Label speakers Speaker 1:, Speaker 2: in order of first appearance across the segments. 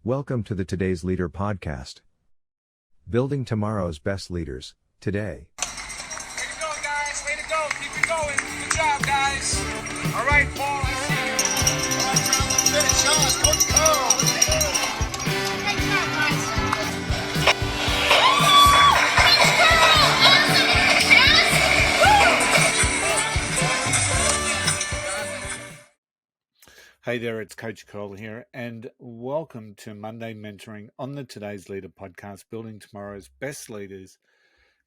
Speaker 1: Welcome to the Today's Leader podcast. Building tomorrow's best leaders, today.
Speaker 2: Way to go, guys. Way to go. Keep it going. Good job, guys. All right, Paul, I see you. All right, John, let's finish. Sean, Coach Carl.
Speaker 3: Great job, guys.
Speaker 4: Hey there, it's Coach Carl here, and welcome to Monday Mentoring on the Today's Leader podcast, Building Tomorrow's Best Leaders.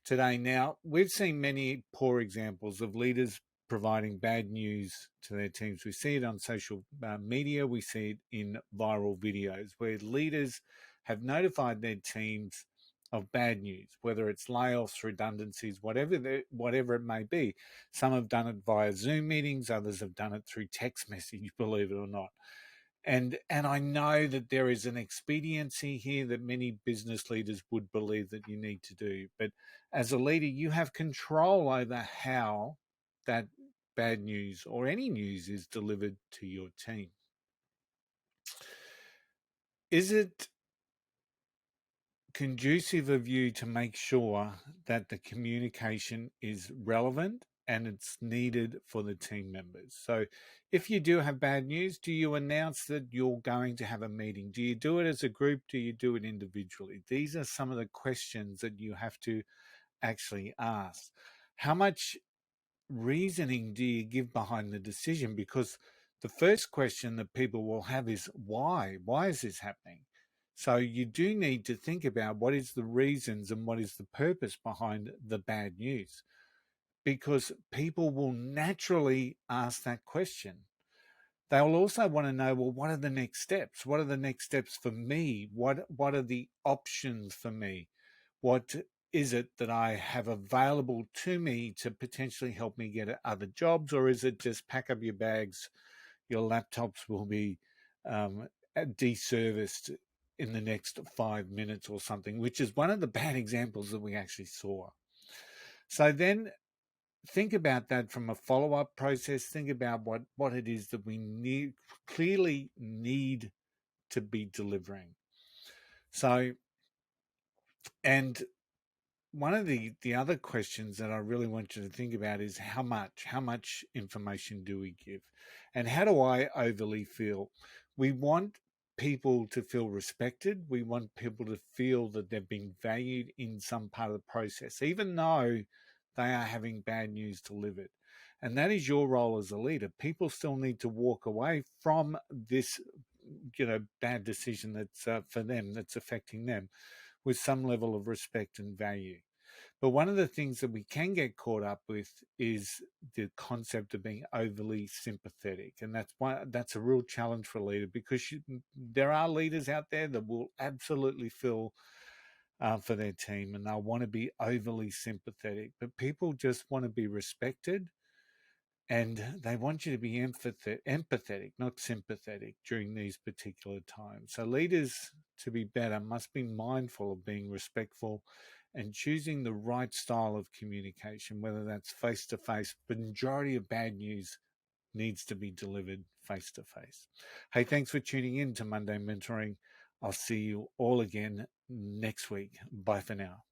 Speaker 4: Today, now, we've seen many poor examples of leaders providing bad news to their teams. We see it on social media, we see it in viral videos where leaders have notified their teams of bad news, whether it's layoffs, redundancies, whatever it may be. Some have done it via Zoom meetings, others have done it through text message, believe it or not. And I know that there is an expediency here that many business leaders would believe that you need to do. But as a leader, you have control over how that bad news or any news is delivered to your team. Is it conducive of you to make sure that the communication is relevant and it's needed for the team members? So if you do have bad news, do you announce that you're going to have a meeting? Do you do it as a group? Do you do it individually? These are some of the questions that you have to actually ask. How much reasoning do you give behind the decision? Because the first question that people will have is why? Why is this happening? So you do need to think about what is the reasons and what is the purpose behind the bad news, because people will naturally ask that question. They will also want to know, well, what are the next steps? What are the next steps for me? What are the options for me? What is it that I have available to me to potentially help me get other jobs? Or is it just pack up your bags, your laptops will be deserviced in the next 5 minutes or something, which is one of the bad examples that we actually saw. So then think about that from a follow-up process. Think about what it is that we clearly need to be delivering. So, and one of the other questions that I really want you to think about is how much information do we give? And how do I overly feel? We want people to feel respected. We want people to feel that they're being valued in some part of the process, even though they are having bad news delivered. And that is your role as a leader. People still need to walk away from this, bad decision that's for them, that's affecting them, with some level of respect and value. But one of the things that we can get caught up with is the concept of being overly sympathetic. And that's a real challenge for a leader, because there are leaders out there that will absolutely feel for their team and they'll want to be overly sympathetic. But people just want to be respected, and they want you to be empathetic, not sympathetic, during these particular times. So leaders, to be better, must be mindful of being respectful and choosing the right style of communication, whether that's face-to-face. But the majority of bad news needs to be delivered face-to-face. Hey, thanks for tuning in to Monday Mentoring. I'll see you all again next week. Bye for now.